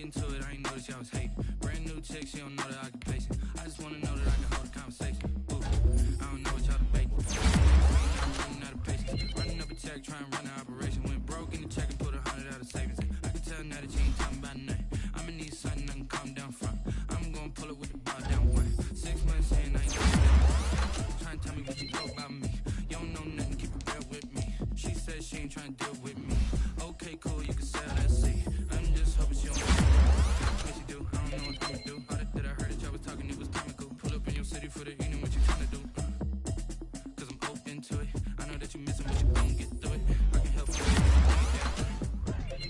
getting to it, I ain't noticed y'all was hating. Brand new chick, she don't know the occupation. I just wanna know that I can hold a conversation. Ooh, I don't know what y'all debating. I'm running out of patience. Running up a check, trying to run an operation. Went broke in the check and put 100 out of savings. I can tell now that you ain't talking about nothing. I'ma need something I can calm down from. I'm gonna pull it with the bar down one. 6 months in, I ain't trying to tell me what you know about me. You don't know nothing, keep it real with me. She said she ain't trying to deal with me. Okay, cool, you can sell that seat. I'm just hoping she don't what you do, I don't know what I'ma do. All that I heard that y'all was talking, it was comical. Pull up in your city for the evening, what you trying to do? Cause I'm open to it. I know that you missing, but you gon' get through it. I can help you.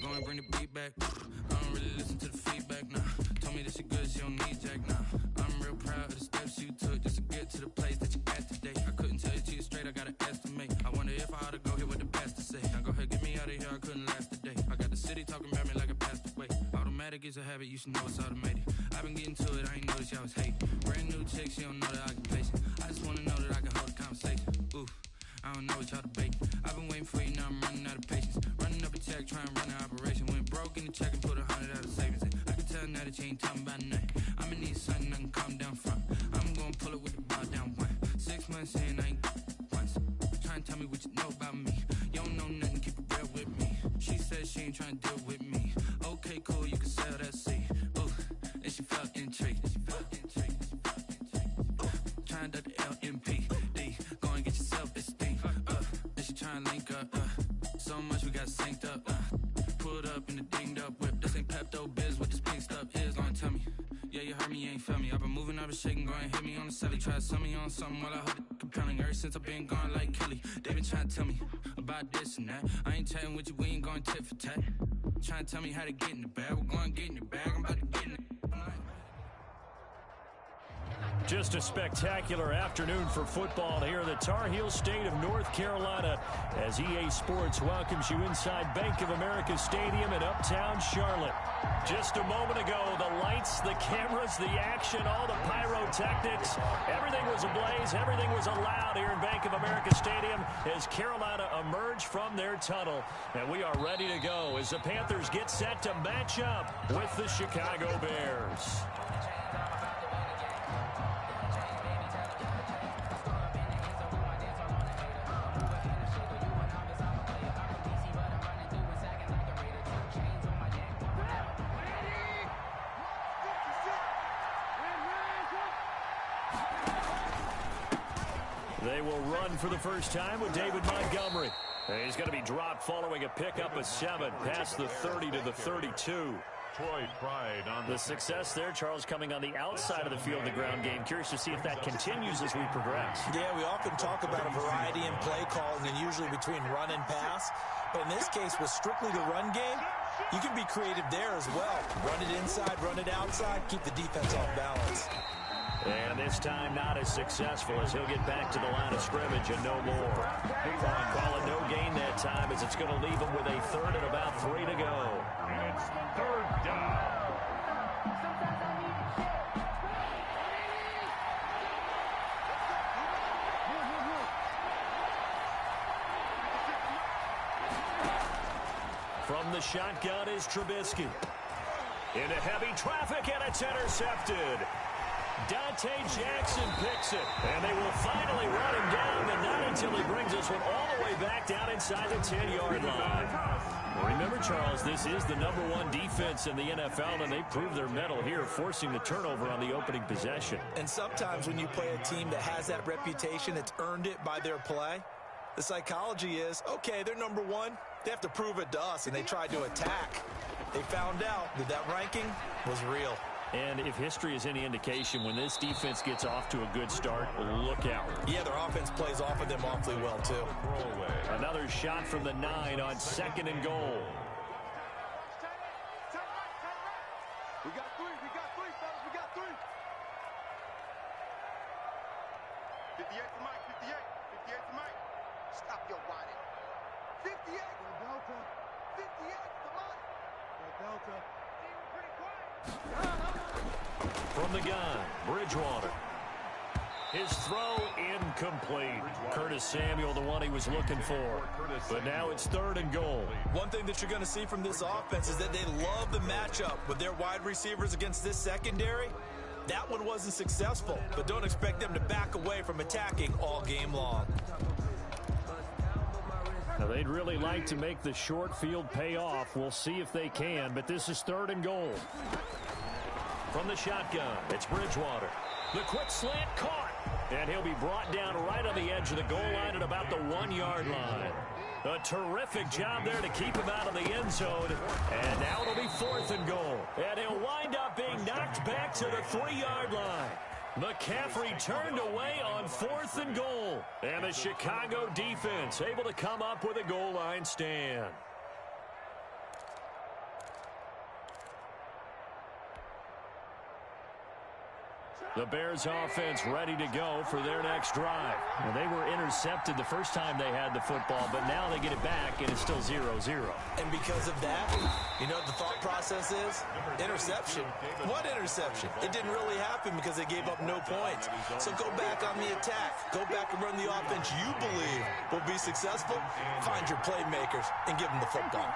Go and bring the beat back. I don't really listen to the feedback, nah. Told me that she good, she don't need Jack, nah. I'm real proud of the steps you took just to get to the place that you at today. I couldn't tell you to you straight, I gotta estimate. I wonder if I ought to go here with the pastor say. Now go ahead, get me out of here, I couldn't last a day. I got the city talking about me like I passed away. Automatic is a habit, you should know it's automated. I've been getting to it, I ain't noticed y'all was hating. Brand new chick, she don't know the occupation. I just wanna know that I can hold a conversation. Ooh, I don't know what y'all debating. I've been waiting for you, now I'm running out of patience. Running up a check, trying to run an operation. Went broke in the check and put 100 out of savings. I can tell now that you ain't talking about nothing. I'ma need something I can calm down from. I'm gonna pull it with the bar down one. 6 months in, I ain't once. Trying to tell me what you know about me. You don't know nothing, keep it real with me. She said she ain't trying to deal with me. Okay, cool, you can sell that seat. Ooh, and she felt intrigued. Trying to the LMPD. Go and get your self-esteem. And she trying to link up. So much we got synced up. Pulled up in the dinged up whip. This ain't Pepto-Biz, what this pink stuff is. Gonna tell me. Yeah, you heard me, you ain't felt me. I've been moving, I've been shaking, go and hit me on the celly. Try to sell me on something while I hold it compelling. Ever since I've been gone like Kelly, they been trying to tell me about this and that. I ain't chatting with you, we ain't going tit for tat. Trying to tell me how to get in the bag. We're going to get in the bag, I'm about to get in it. Just a spectacular afternoon for football here in the Tar Heel state of North Carolina as EA Sports welcomes you inside Bank of America Stadium in uptown Charlotte. Just a moment ago, the lights, the cameras, the action, all the pyrotechnics, everything was ablaze, everything was allowed here in Bank of America Stadium as Carolina emerged from their tunnel. And we are ready to go as the Panthers get set to match up with the Chicago Bears. They will run for the first time with David Montgomery. And he's going to be dropped following a pickup of 7 past the 30 to the 32. Troy Pride on the success there, Charles, coming on the outside of the field in the ground game. Curious to see if that continues as we progress. Yeah, we often talk about a variety in play calling and usually between run and pass. But in this case, with strictly the run game, you can be creative there as well. Run it inside, run it outside, keep the defense off balance. And this time not as successful as he'll get back to the line of scrimmage and no more. Call it no gain that time as it's going to leave him with a third and about 3 to go. It's third down. From the shotgun is Trubisky. Into heavy traffic, and it's intercepted. Dante Jackson picks it, and they will finally run him down, but not until he brings this one all the way back down inside the 10-yard line. Remember, Charles, this is the #1 defense in the NFL, and they proved their mettle here, forcing the turnover on the opening possession. And sometimes when you play a team that has that reputation, it's earned it by their play. The psychology is, okay, they're #1. They have to prove it to us, and they tried to attack. They found out that that ranking was real. And if history is any indication, when this defense gets off to a good start, look out. Yeah, their offense plays off of them awfully well, too. Another shot from the 9 on 2nd and goal. We got three, fellas, we got 3. 58 to Mike, 58 to Mike. Stop your whining. 58. Delta. 58 to Mike. Delta. From the gun, Bridgewater. His throw incomplete. Curtis Samuel, the one he was looking for. But now it's 3rd and goal. One thing that you're going to see from this offense is that they love the matchup with their wide receivers against this secondary. That one wasn't successful, but don't expect them to back away from attacking all game long. Now they'd really like to make the short field pay off. We'll see if they can, but this is 3rd and goal. From the shotgun, it's Bridgewater. The quick slant caught, and he'll be brought down right on the edge of the goal line at about the 1-yard line. A terrific job there to keep him out of the end zone, and now it'll be 4th and goal. And he'll wind up being knocked back to the 3-yard line. McCaffrey turned away on 4th and goal, and the Chicago defense able to come up with a goal line stand. The Bears offense ready to go for their next drive. Well, they were intercepted the first time they had the football, but now they get it back, and it's still 0-0. And because of that, you know what the thought process is? Interception. What interception? It didn't really happen because they gave up no points. So go back on the attack. Go back and run the offense you believe will be successful. Find your playmakers and give them the football.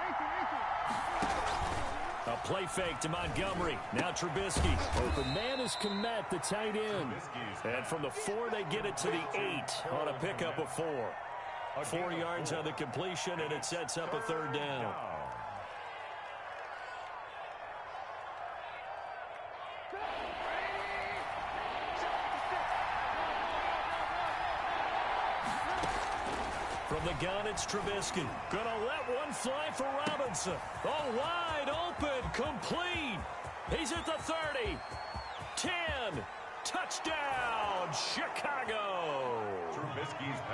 A play fake to Montgomery. Now Trubisky. Open man is Kmet, the tight end. And from the 4, they get it to the 8 on a pickup of 4. 4 yards on the completion, and it sets up a 3rd down. From the gun, it's Trubisky. Gonna let one fly for Robinson. Oh, wide open, complete. He's at the 30. 10. Touchdown, Chicago.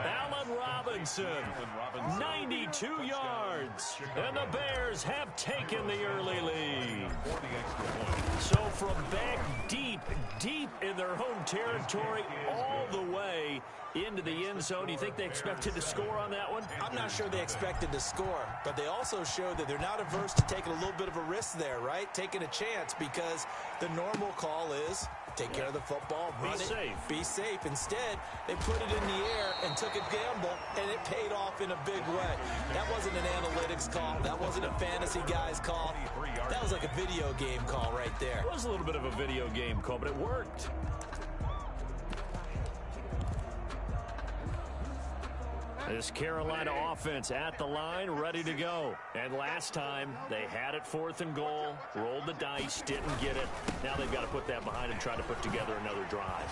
Allen Robinson, 92 yards. And the Bears have taken the early lead. So from back deep in their home territory all the way into the end zone, you think they expected to score on that one? I'm not sure they expected to score, but they also showed that they're not averse to taking a little bit of a risk there, right? Taking a chance, because the normal call is take care of the football, run it, be safe. Instead, they put it in the air and took a gamble, and it paid off in a big way. That wasn't an analytics call. That wasn't a fantasy guy's call. That was like a video game call right there. It was a little bit of a video game call, but it worked. This Carolina offense at the line, ready to go. And last time, they had it 4th and goal, rolled the dice, didn't get it. Now they've got to put that behind and try to put together another drive.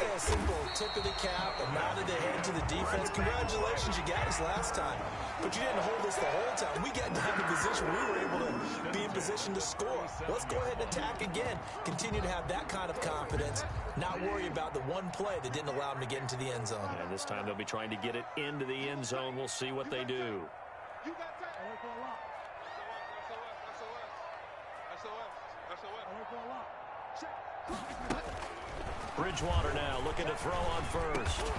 Yeah, simple tip of the cap, a nod of the head to the defense. Congratulations, you got us last time. But you didn't hold us the whole time. We got into position. We were able to be in position to score. Let's go ahead and attack again. Continue to have that kind of confidence. Not worry about the one play that didn't allow them to get into the end zone. And this time they'll be trying to get it into the end zone. We'll see what they do. Bridgewater now looking to throw on first.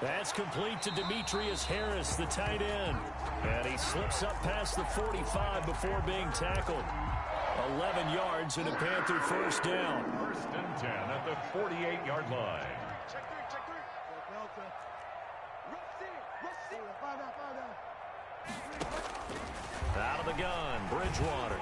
That's complete to Demetrius Harris, the tight end. And he slips up past the 45 before being tackled. 11 yards and a Panther first down. 1st and 10 at the 48-yard line. Out of the gun, Bridgewater.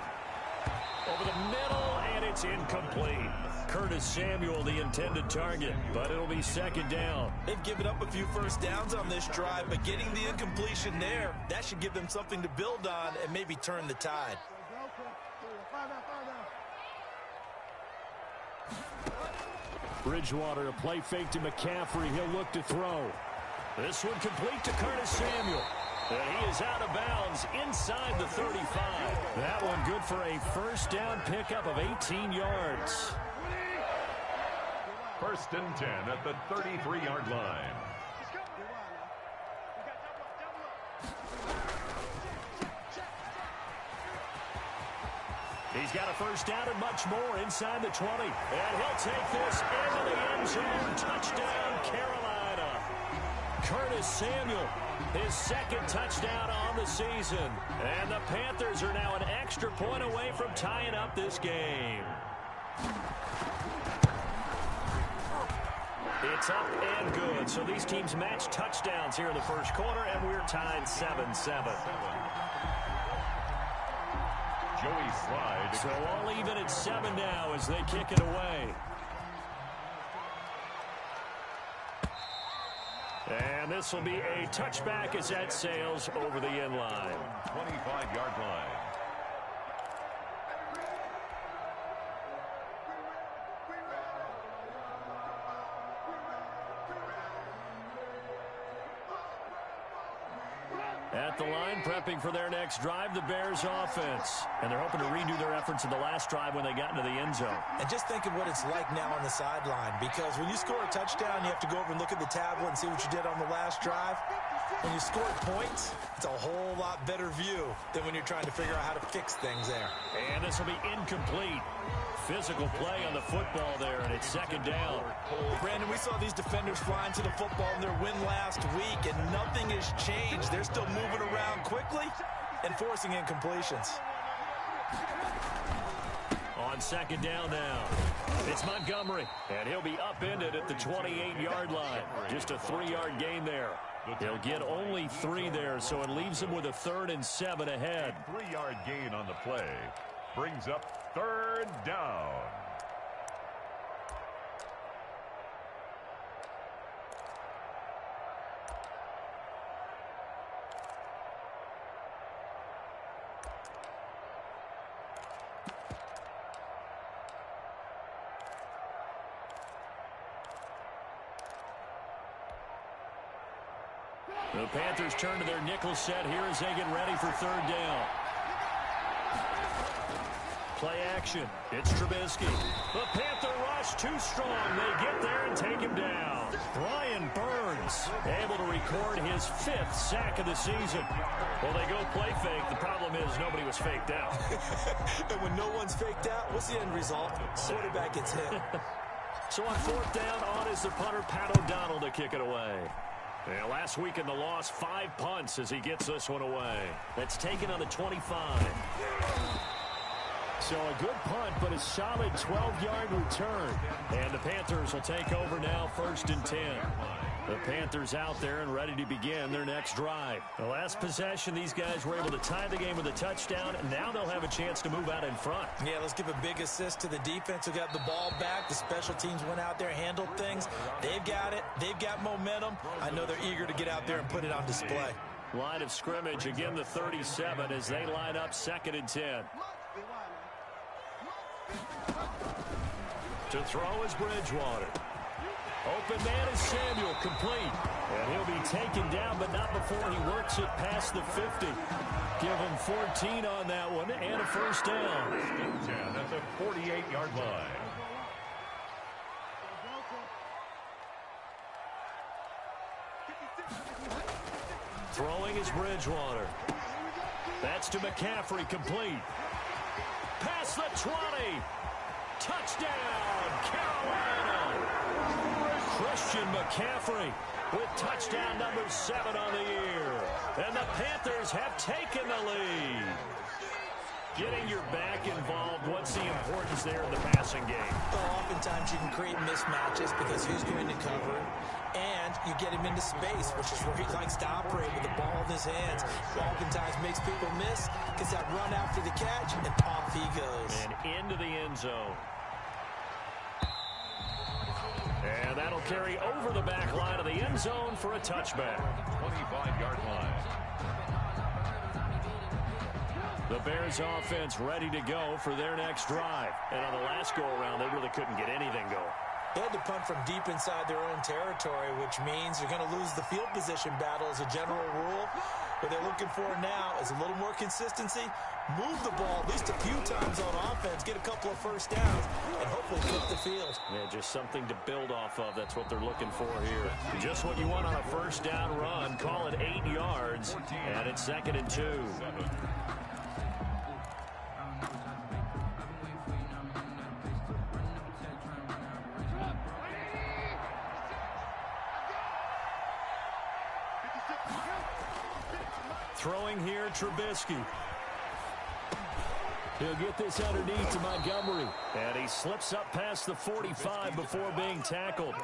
Over the middle, and it's incomplete. Curtis Samuel, the intended target, but it'll be 2nd down. They've given up a few first downs on this drive, but getting the incompletion there, that should give them something to build on and maybe turn the tide. Bridgewater, a play fake to McCaffrey. He'll look to throw. This one complete to Curtis Samuel. And he is out of bounds inside the 35. That one good for a first down pickup of 18 yards. 1st and 10 at the 33-yard line. He's got a first down and much more inside the 20. And he'll take this into the end zone. Touchdown, Carolina. Curtis Samuel, his 2nd touchdown on the season. And the Panthers are now an extra point away from tying up this game. It's up and good. So these teams match touchdowns here in the first quarter, and we're tied 7-7. Joey Slide. So all even at 7 now as they kick it away. And this will be a touchback as that sails over the end line. 25-yard line. At the line, prepping for their next drive, the Bears offense. And they're hoping to redo their efforts in the last drive when they got into the end zone. And just think of what it's like now on the sideline, because when you score a touchdown, you have to go over and look at the tablet and see what you did on the last drive. When you score points, it's a whole lot better view than when you're trying to figure out how to fix things there. And this will be incomplete. Physical play on the football there, and it's second down. Brandon, we saw these defenders flying to the football in their win last week, and nothing has changed. They're still moving around quickly and forcing incompletions. On second down now, it's Montgomery, and he'll be upended at the 28-yard line. Just a 3-yard gain there. He'll get only 3 there, so it leaves him with a 3rd and 7 ahead. 3-yard gain on the play brings up 3rd down. The Panthers turn to their nickel set here as they get ready for 3rd down. Play action. It's Trubisky. The Panther rush too strong. They get there and take him down. Brian Burns able to record his 5th sack of the season. Well, they go play fake. The problem is nobody was faked out. And when no one's faked out, what's the end result? Quarterback gets hit. So on 4th down, on is the punter, Pat O'Donnell, to kick it away. Yeah, last week in the loss, 5 punts as he gets this one away. That's taken on the 25. So a good punt, but a solid 12-yard return. And the Panthers will take over now, 1st and 10. The Panthers out there and ready to begin their next drive. The last possession, these guys were able to tie the game with a touchdown, and now they'll have a chance to move out in front. Yeah, let's give a big assist to the defense who got the ball back. The special teams went out there, handled things. They've got it. They've got momentum. I know they're eager to get out there and put it on display. Line of scrimmage, again the 37 as they line up 2nd and 10. To throw is Bridgewater. Open man is Samuel, complete. And he'll be taken down, but not before he works it past the 50. Give him 14 on that one and a 1st down. 10 at the 48-yard line. Throwing is Bridgewater. That's to McCaffrey, complete. Past the 20. Touchdown, Carolina. Christian McCaffrey with touchdown number 7 on the year. And the Panthers have taken the lead. Getting your back involved, what's the importance there in the passing game? Well, oftentimes you can create mismatches because who's going to cover him? And you get him into space, which is where he likes to operate with the ball in his hands. Oftentimes makes people miss, gets that run after the catch, and off he goes. And into the end zone. And that'll carry over the back line of the end zone for a touchback. 25-yard line. The Bears offense ready to go for their next drive. And on the last go-around, they really couldn't get anything going. They had to punt from deep inside their own territory, which means you're going to lose the field position battle as a general rule. What they're looking for now is a little more consistency, move the ball at least a few times on offense, get a couple of 1st downs, and hopefully flip the field. Yeah, just something to build off of. That's what they're looking for here. Just what you want on a 1st down run. Call it 8 yards, and it's 2nd and 2. Throwing here, Trubisky. He'll get this underneath to Montgomery. And he slips up past the 45 before being tackled.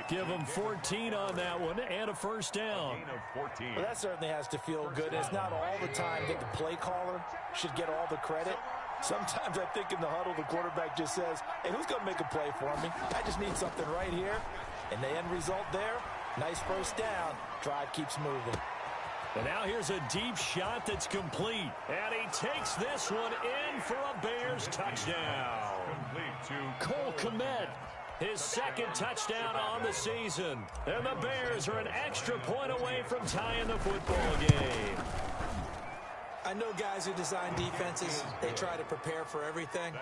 Give him 14 on that one and a first down. Well, that certainly has to feel good. It's not all the time that the play caller should get all the credit. Sometimes I think in the huddle, the quarterback just says, hey, who's going to make a play for me? I just need something right here. And the end result there, nice first down. Drive keeps moving. And now here's a deep shot that's complete. And he takes this one in for a Bears touchdown. Cole Kmet, his second touchdown on the season. And the Bears are an extra point away from tying the football game. I know guys who design defenses, they try to prepare for everything,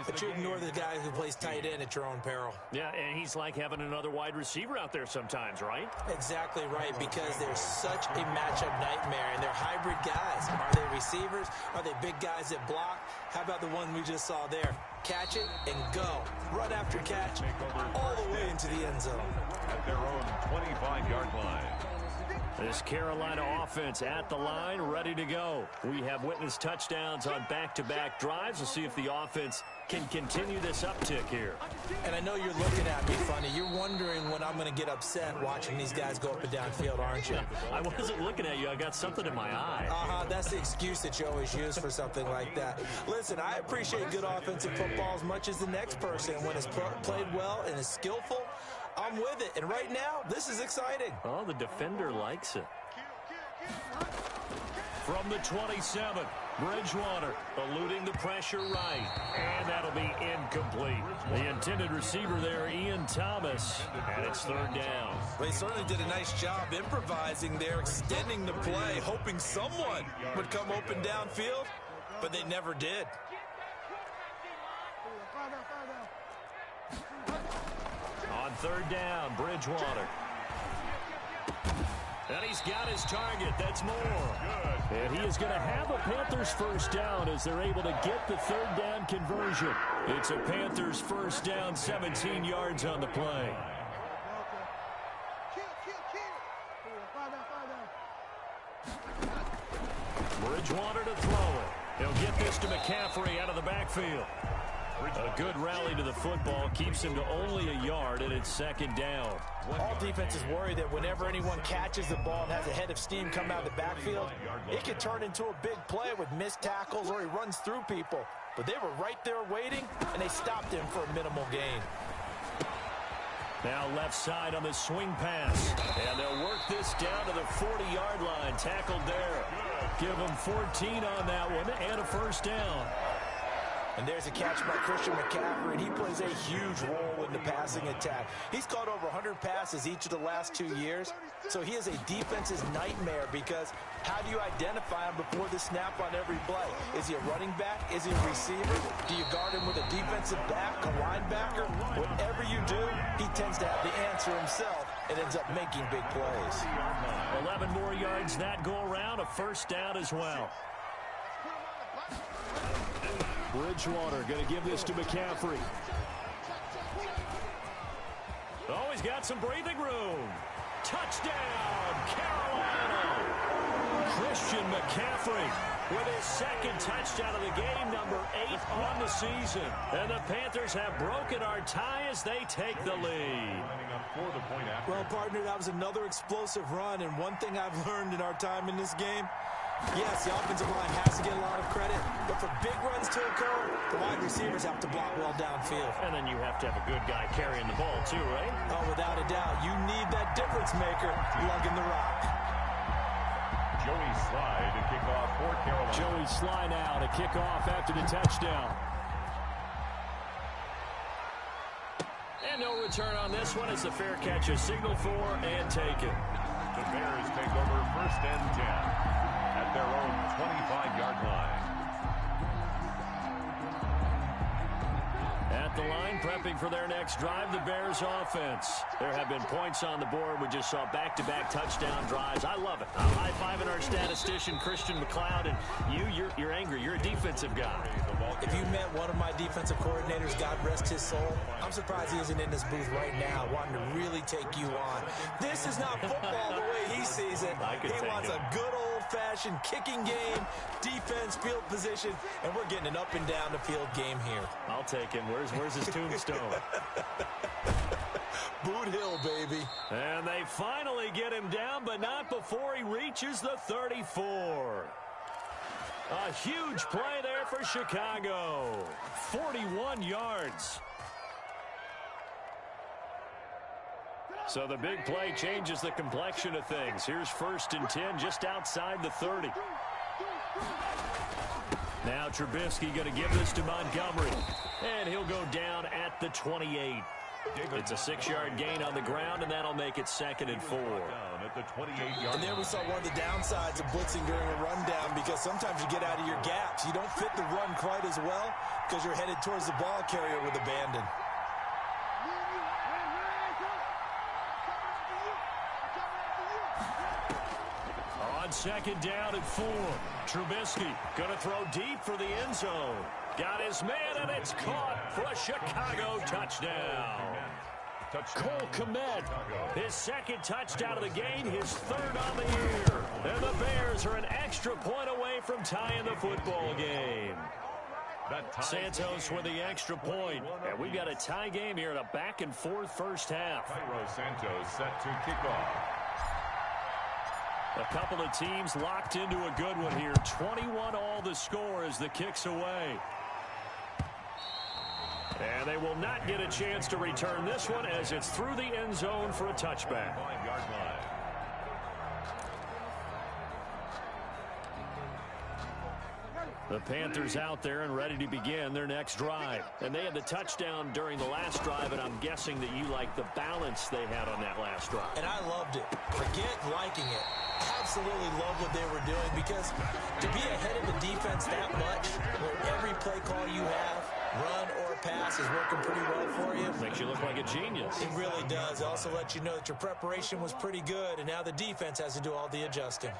but you ignore the guy who plays tight end at your own peril. Yeah, and he's like having another wide receiver out there sometimes, right? Exactly right, because they're such a matchup nightmare, and they're hybrid guys. Are they receivers? Are they big guys that block? How about the one we just saw there? Catch it and go. Run after catch all the way into the end zone. At their own 25-yard line. This Carolina offense at the line, ready to go. We have witnessed touchdowns on back-to-back drives. We'll see if the offense can continue this uptick here. And I know you're looking at me funny. You're wondering when I'm going to get upset watching these guys go up and down field, aren't you? I wasn't looking at you. I got something in my eye. That's the excuse that you always use for something like that. Listen, I appreciate good offensive football as much as the next person. When it's played well and is skillful, I'm with it. And right now, this is exciting. Oh, the defender likes it. From the 27, Bridgewater eluding the pressure right. And that'll be incomplete. The intended receiver there, Ian Thomas. And it's third down. They certainly did a nice job improvising there, extending the play, hoping someone would come open downfield, but they never did. On third down, Bridgewater. And he's got his target. That's more. And he is going to have a Panthers first down as they're able to get the third down conversion. It's a Panthers first down, 17 yards on the play. Bridgewater to throw it. He'll get this to McCaffrey out of the backfield. A good rally to the football keeps him to only a yard, and it's second down. All defenses worry that whenever anyone catches the ball and has a head of steam come out of the backfield, it could turn into a big play with missed tackles or he runs through people. But they were right there waiting, and they stopped him for a minimal gain. Now left side on the swing pass. And they'll work this down to the 40-yard line. Tackled there. Give him 14 on that one and a first down. And there's a catch by Christian McCaffrey, and he plays a huge role in the passing attack. He's caught over 100 passes each of the last 2 years, so he is a defense's nightmare because how do you identify him before the snap on every play? Is he a running back? Is he a receiver? Do you guard him with a defensive back, a linebacker? Whatever you do, he tends to have the answer himself and ends up making big plays. 11 more yards that go around, a first down as well. Bridgewater going to give this to McCaffrey. Oh, he's got some breathing room. Touchdown, Carolina. Christian McCaffrey with his second touchdown of the game, number 8 on the season. And the Panthers have broken our tie as they take the lead. Well, partner, that was another explosive run, and one thing I've learned in our time in this game, yes, the offensive line has to get a lot of credit, but for big runs to occur, the wide receivers have to block well downfield. And then you have to have a good guy carrying the ball too, right? Oh, without a doubt. You need that difference maker lugging the rock. Joey Sly to kick off for Carolina. Joey Sly now to kick off after the touchdown. And no return on this one as the fair catch is signaled for and taken. The Bears take over first and 10 at their own 25-yard line. At the line, prepping for their next drive, the Bears offense. There have been points on the board. We just saw back-to-back touchdown drives. I love it. I'm high-fiving our statistician, Christian McLeod, and you're angry. You're a defensive guy. If you met one of my defensive coordinators, God rest his soul, I'm surprised he isn't in this booth right now wanting to really take you on. This is not football the way he sees it. He wants a good old old-fashioned kicking game, defense, field position, and we're getting an up and down the field game here. I'll take him. Where's his tombstone? Boot Hill, baby. And they finally get him down, but not before he reaches the 34. A huge play there for Chicago. 41 yards. So the big play changes the complexion of things. Here's 1st and 10 just outside the 30. Now Trubisky going to give this to Montgomery. And he'll go down at the 28. It's a 6-yard gain on the ground, and that'll make it 2nd and 4. And there we saw one of the downsides of blitzing during a rundown, because sometimes you get out of your gaps. You don't fit the run quite as well because you're headed towards the ball carrier with abandon. On 2nd down and 4, Trubisky going to throw deep for the end zone. Got his man, and it's caught for a Chicago touchdown. Cole Kmet, his 2nd touchdown of the game, his 3rd on the year. And the Bears are an extra point away from tying the football game. Santos with the extra point. And we've got a tie game here in a back-and-forth first half. Cairo Santos set to kick off. A couple of teams locked into a good one here. 21 all the score as the kick's away. And they will not get a chance to return this one as it's through the end zone for a touchback. 5-yard line. The Panthers out there and ready to begin their next drive. And they had the touchdown during the last drive, and I'm guessing that you like the balance they had on that last drive. And I loved it. Forget liking it. Absolutely love what they were doing, because to be ahead of the defense that much, where every play call you have, run or pass, is working pretty well for you. Makes you look like a genius. It really does. It also lets you know that your preparation was pretty good, and now the defense has to do all the adjusting.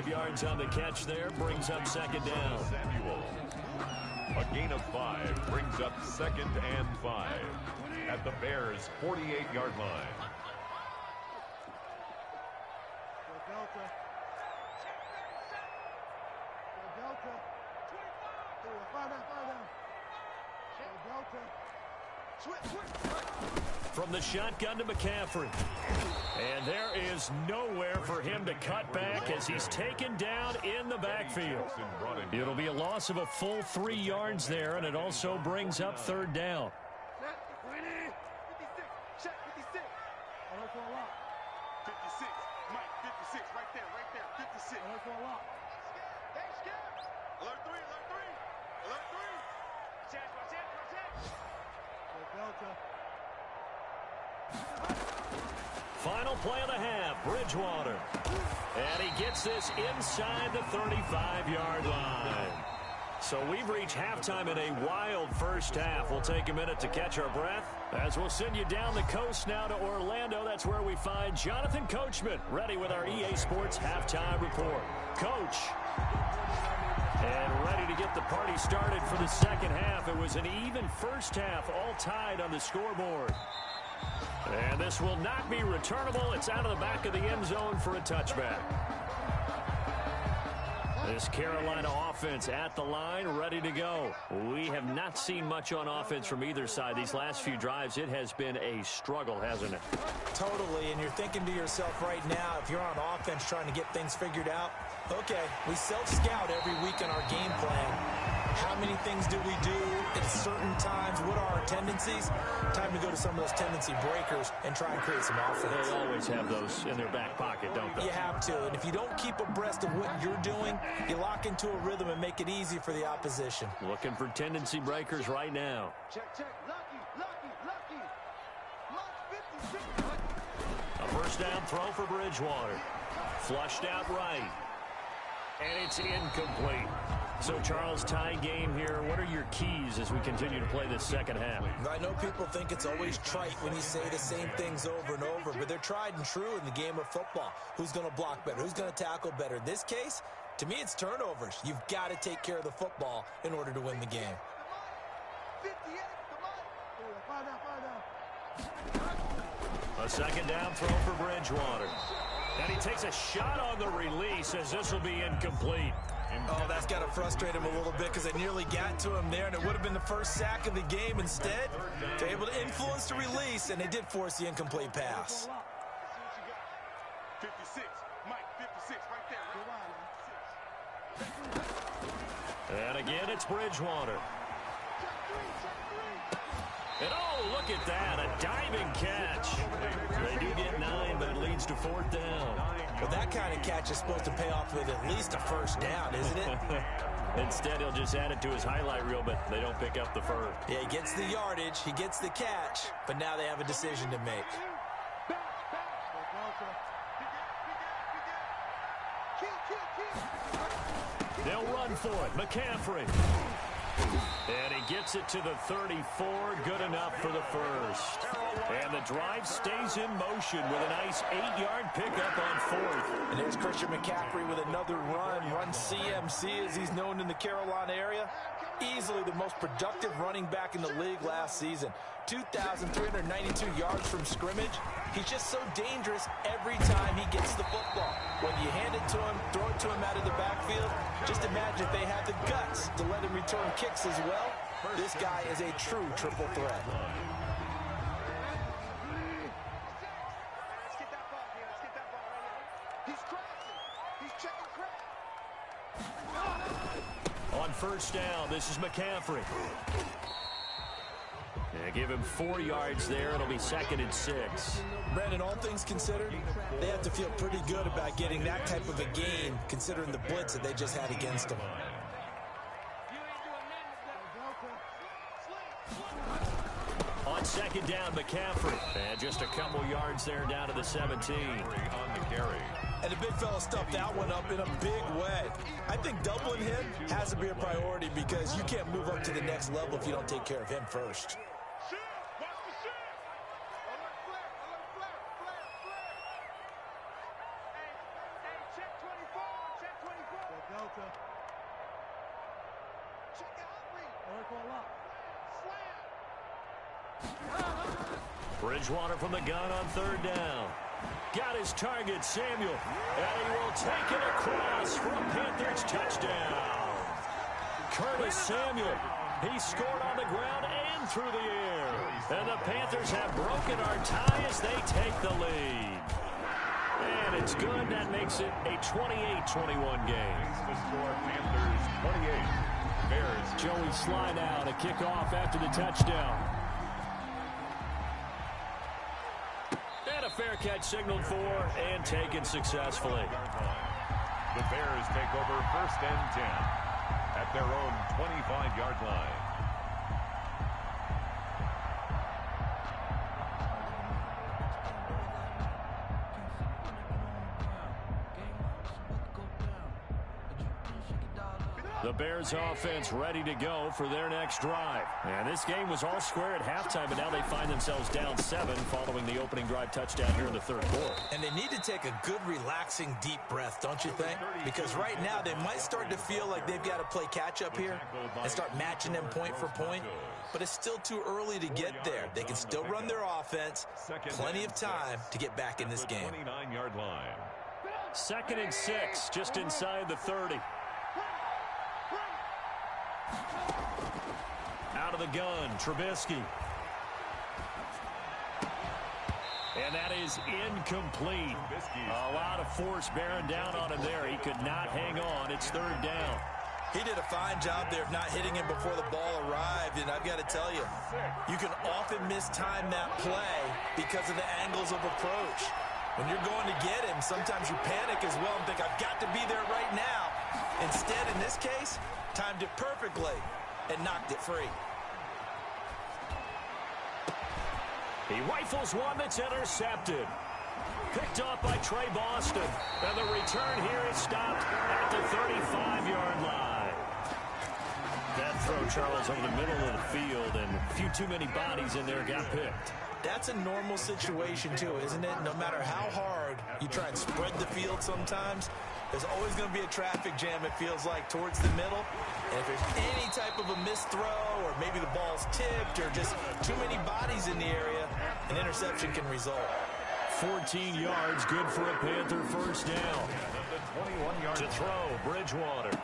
Yards on the catch there brings up 2nd down. Samuel. A gain of 5 brings up 2nd and 5 at the Bears' 48-yard line. From the shotgun to McCaffrey. And there is nowhere for him to cut back as he's taken down in the backfield. It'll be a loss of a full 3 yards there, and it also brings up 3rd down. 56, Mike, 56, right there, 56. Alert 3, alert 3, alert 3. Final play of the half, Bridgewater. And he gets this inside the 35-yard line. So we've reached halftime in a wild first half. We'll take a minute to catch our breath as we'll send you down the coast now to Orlando. That's where we find Jonathan Coachman ready with our EA Sports halftime report. Coach. And ready to get the party started for the second half. It was an even first half, all tied on the scoreboard. And this will not be returnable. It's out of the back of the end zone for a touchback. This Carolina offense at the line, ready to go. We have not seen much on offense from either side. These last few drives, it has been a struggle, hasn't it? Totally, and you're thinking to yourself right now, if you're on offense trying to get things figured out, okay, we self-scout every week in our game plan. How many things do we do at certain times? What are our tendencies? Time to go to some of those tendency breakers and try and create some offense. They always have those in their back pocket, don't they? You have to, and if you don't keep abreast of what you're doing, you lock into a rhythm and make it easy for the opposition. Looking for tendency breakers right now. Check. Lucky. Luck 56. A first down throw for Bridgewater. Flushed out right. And it's incomplete. So, Charles, tie game here. What are your keys as we continue to play this second half? I know people think it's always trite when you say the same things over and over, but they're tried and true in the game of football. Who's going to block better? Who's going to tackle better? In this case, To me, it's turnovers. You've got to take care of the football in order to win the game. 58 for money. A second down throw for Bridgewater. And he takes a shot on the release as this will be incomplete. Oh, that's got to frustrate him a little bit because they nearly got to him there, and it would have been the first sack of the game. Instead, they're able to influence the release, and they did force the incomplete pass. 56, Mike, 56, right there. And again, it's Bridgewater. And oh, look at that, a diving catch. They do get 9, but it leads to 4th down. Well, that kind of catch is supposed to pay off with at least a first down, isn't it? Instead, he'll just add it to his highlight reel, but they don't pick up the first. Yeah, he gets the yardage, he gets the catch, but now they have a decision to make. They'll run for it. McCaffrey. And he gets it to the 34. Good enough for the first. And the drive stays in motion with a nice 8-yard pickup on 4th. And there's Christian McCaffrey with another run CMC as he's known in the Carolina area. Easily the most productive running back in the league last season. 2,392 yards from scrimmage. He's just so dangerous every time he gets the football. When you hand it to him, throw it to him out of the backfield, just imagine if they have the guts to let him return kicks as well. This guy is a true triple threat. Let's get that ball here. Let's get that ball right here. He's crossing. He's checking crack. On first down, this is McCaffrey. Yeah, give him 4 yards there. It'll be 2nd and 6. Brandon, all things considered, they have to feel pretty good about getting that type of a gain, considering the blitz that they just had against them. On second down, McCaffrey. And just a couple yards there down to the 17. On the carry. And the big fella stuffed that one up in a big way. I think doubling him has to be a priority because you can't move up to the next level if you don't take care of him first. Bridgewater from the gun on third down. Got his target, Samuel. And he will take it across for a Panthers touchdown. Curtis Samuel. He scored on the ground and through the air. And the Panthers have broken our tie as they take the lead. And it's good. That makes it a 28-21 game. The score, Panthers 28. Bears. Joey Sly now to kick off after the touchdown. And a fair catch signaled for and taken successfully. The Bears take over 1st and 10 at their own 25-yard line. The Bears offense ready to go for their next drive. And this game was all square at halftime, but now they find themselves down 7 following the opening drive touchdown here in the third quarter. And they need to take a good, relaxing, deep breath, don't you think? Because right now they might start to feel like they've got to play catch-up here and start matching them point for point. But it's still too early to get there. They can still run their offense. Plenty of time to get back in this game. 29-yard line. 2nd and 6, just inside the 30. Out of the gun, Trubisky. And that is incomplete. A lot of force bearing down on him there. He could not hang on. It's 3rd down. He did a fine job there of not hitting him before the ball arrived. And I've got to tell you, you can often mistime that play because of the angles of approach. When you're going to get him, sometimes you panic as well and think, I've got to be there right now. Instead, in this case, timed it perfectly and knocked it free. He rifles one that's intercepted. Picked off by Trey Boston. And the return here is stopped at the 35-yard line. That throw, Charles, over the middle of the field, and a few too many bodies in there got picked. That's a normal situation, too, isn't it? No matter how hard you try and spread the field sometimes, there's always going to be a traffic jam, it feels like, towards the middle. And if there's any type of a missed throw or maybe the ball's tipped or just too many bodies in the area, an interception can result. 14 yards, good for a Panther first down. 21 yards To throw, Bridgewater.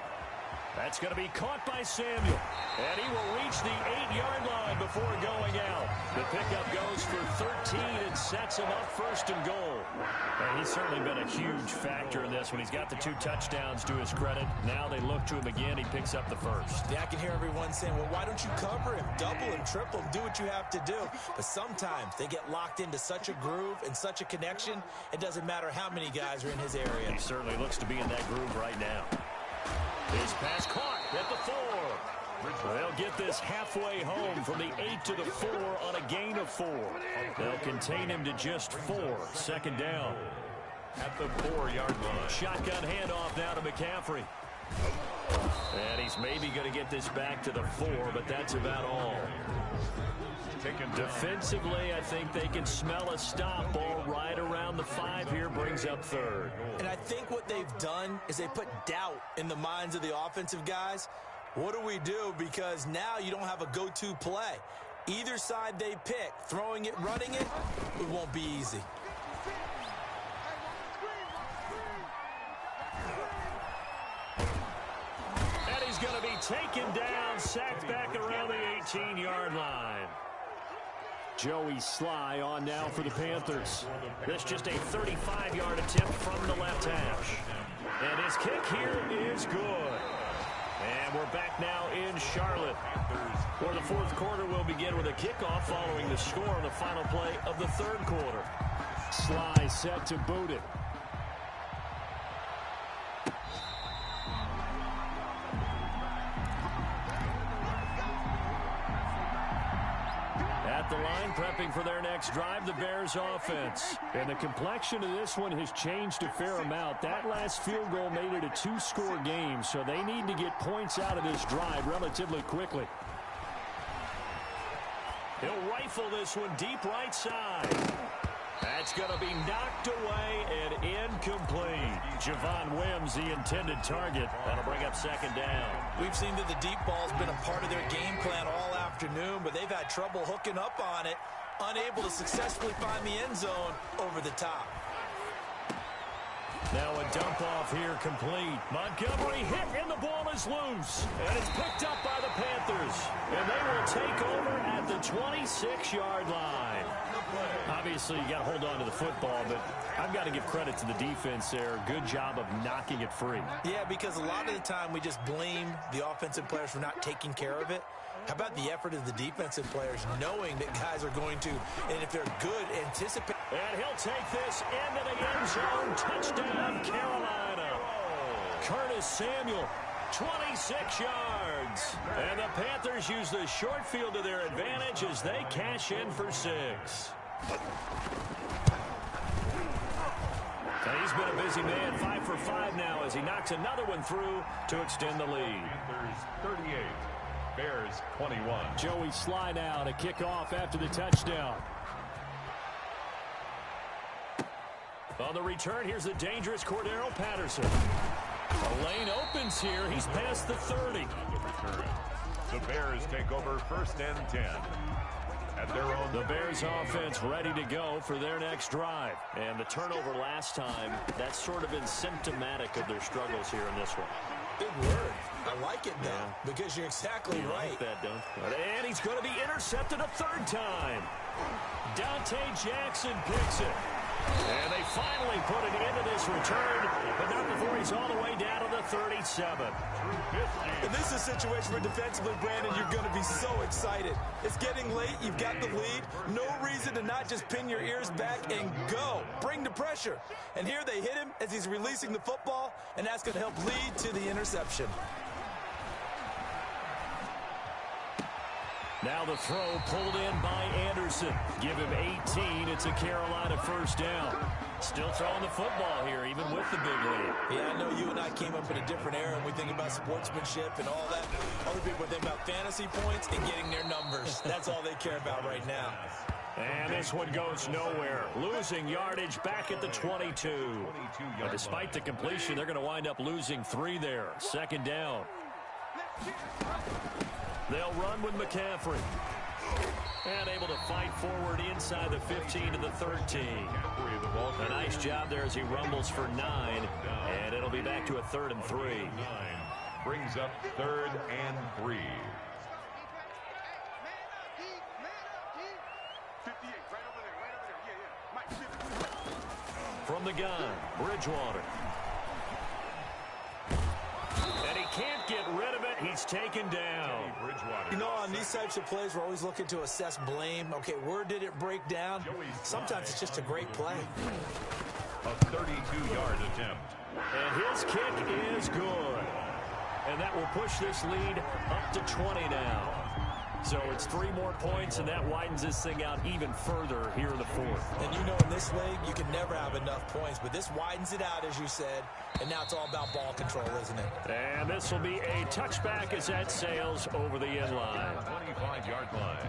That's going to be caught by Samuel. And he will reach the 8-yard line before going out. The pickup goes for 13 and sets him up first and goal. And he's certainly been a huge factor in this when he's got the 2 touchdowns to his credit. Now they look to him again. He picks up the first. Yeah, I can hear everyone saying, well, why don't you cover him, double him, triple him, do what you have to do. But sometimes they get locked into such a groove and such a connection, it doesn't matter how many guys are in his area. He certainly looks to be in that groove right now. His pass caught at the 4. They'll get this halfway home from the 8 to the 4 on a gain of 4. They'll contain him to just 4. Second down. at the 4-yard line. Shotgun handoff now to McCaffrey. And he's maybe going to get this back to the 4, but that's about all. Defensively, I think they can smell a stop. Ball right around the 5 here, brings up third. And I think what they've done is they put doubt in the minds of the offensive guys. What do we do? Because now you don't have a go-to play. Either side they pick, throwing it, running it, it won't be easy. And he's going to be taken down, sacked back around the 18-yard line. Joey Sly on now for the Panthers. This just a 35-yard attempt from the left hash. And his kick here is good. And we're back now in Charlotte, where the fourth quarter will begin with a kickoff following the score on the final play of the third quarter. Sly set to boot it. At the line, prepping for their next drive, the Bears offense. And the complexion of this one has changed a fair amount. That last field goal made it a 2-score game, so they need to get points out of this drive relatively quickly. He'll rifle this one deep right side. That's going to be knocked away and incomplete. Javon Wims, the intended target. That'll bring up second down. We've seen that the deep ball's been a part of their game plan all afternoon, but they've had trouble hooking up on it, unable to successfully find the end zone over the top. Now a dump off here complete. Montgomery hit and the ball is loose. And it's picked up by the Panthers. And they will take over at the 26-yard line. Obviously, you got to hold on to the football, but I've got to give credit to the defense there. Good job of knocking it free. Yeah, because a lot of the time we just blame the offensive players for not taking care of it. How about the effort of the defensive players knowing that guys are going to, and if they're good, anticipate. And he'll take this into the end zone. Touchdown, Carolina. Curtis Samuel, 26 yards. And the Panthers use the short field to their advantage as they cash in for 6. And he's been a busy man, 5 for 5 now as he knocks another one through to extend the lead. Panthers 38, Bears 21. Joey Sly now to kick off after the touchdown. On the return, here's the dangerous Cordero Patterson. A lane opens here. He's past the 30. The Bears take over first and 10. At their own. The Bears offense ready to go for their next drive. And the turnover last time, that's sort of been symptomatic of their struggles here in this one. Big word. I like it now because you're exactly right. Like that, don't you? And he's going to be intercepted a third time. Dante Jackson picks it. And they finally put it into this return, but not before he's all the way down to the 37. And this is a situation where defensively, Brandon, you're going to be so excited. It's getting late. You've got the lead. No reason to not just pin your ears back and go. Bring the pressure. And here they hit him as he's releasing the football, and that's going to help lead to the interception. Now the throw pulled in by Anderson. Give him 18. It's a Carolina first down. Still throwing the football here, even with the big lead. Yeah, I know you and I came up in a different era, and we think about sportsmanship and all that. Other people think about fantasy points and getting their numbers. That's all they care about right now. And this one goes nowhere. Losing yardage back at the 22. But despite the completion, they're going to wind up losing 3 there. Second down. They'll run with McCaffrey. And able to fight forward inside the 15 to the 13. A nice job there as he rumbles for 9. And it'll be back to a 3rd and 3. Brings up 3rd and 3. From the gun, Bridgewater. And he can't get rid of it. He's taken down. You know, on these types of plays, we're always looking to assess blame. Okay, where did it break down? Sometimes it's just a great play. A 32-yard attempt. And his kick is good. And that will push this lead up to 20 now. So it's 3 more points, and that widens this thing out even further here in the 4th. And you know, in this league, you can never have enough points, but this widens it out, as you said, and now it's all about ball control, isn't it? And this will be a touchback as that sails over the end line. 25-yard line.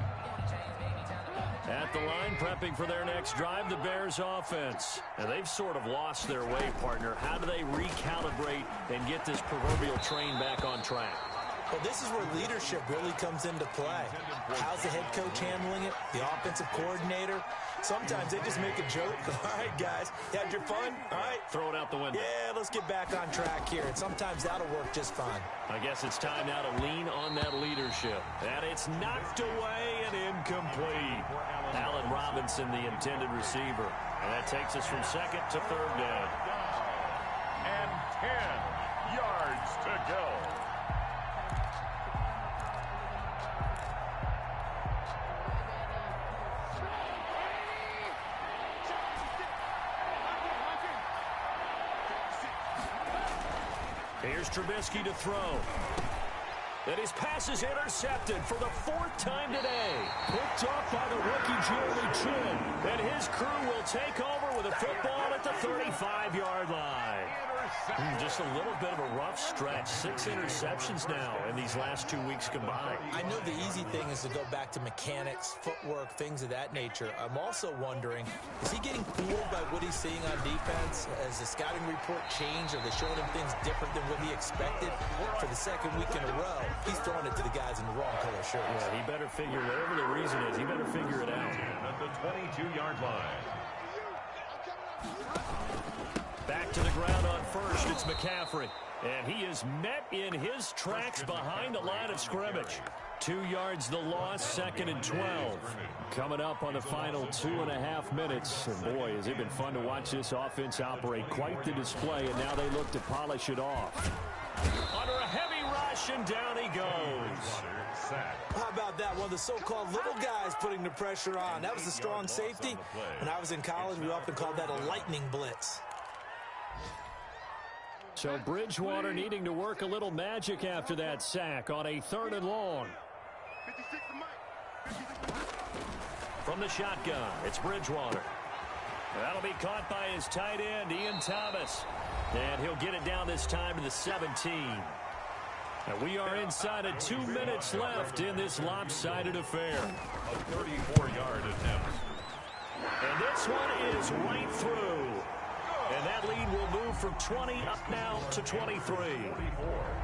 At the line, prepping for their next drive, the Bears offense. And they've sort of lost their way, partner. How do they recalibrate and get this proverbial train back on track? Well, this is where leadership really comes into play. How's the head coach handling it? The offensive coordinator? Sometimes they just make a joke. All right, guys, you had your fun? All right. Throw it out the window. Yeah, let's get back on track here. And sometimes that'll work just fine. I guess it's time now to lean on that leadership. And it's knocked away and incomplete. Allen Robinson, the intended receiver. And that takes us from 2nd to 3rd down. And 10 yards to go. Here's Trubisky to throw. And his pass is intercepted for the 4th time today. Picked off by the rookie Jeremy Chin. And his crew will take over with a football at the 35-yard line. Just a little bit of a rough stretch. 6 interceptions now in these last 2 weeks combined. I know the easy thing is to go back to mechanics, footwork, things of that nature. I'm also wondering, is he getting fooled by what he's seeing on defense? Has the scouting report changed? Are they showing him things different than what he expected? For the 2nd week in a row, he's throwing it to the guys in the wrong color shirts. Yeah, he better figure, whatever the reason is, he better figure it out. At the 22-yard line. Back to the ground on first, it's McCaffrey. And he is met in his tracks behind the line of scrimmage. 2 yards the loss, 2nd and 12. Coming up on the final 2.5 minutes. And boy, has it been fun to watch this offense operate. Quite the display, and now they look to polish it off. Under a heavy rush, and down he goes. How about that? One of the so-called little guys putting the pressure on. That was the strong safety. When I was in college, we often called that a lightning blitz. So Bridgewater needing to work a little magic after that sack on a 3rd and long. From the shotgun, it's Bridgewater. That'll be caught by his tight end, Ian Thomas. And he'll get it down this time to the 17. And we are inside of 2 minutes left in this lopsided affair. A 34-yard attempt. And this one is right through. And that lead will move from 20 up now to 23.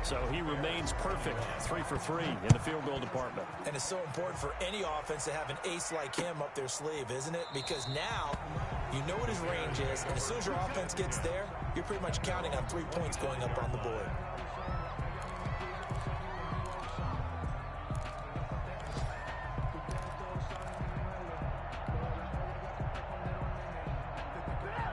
So he remains perfect, 3 for 3 in the field goal department. And it's so important for any offense to have an ace like him up their sleeve, isn't it? Because now you know what his range is, and as soon as your offense gets there, you're pretty much counting on 3 points going up on the board.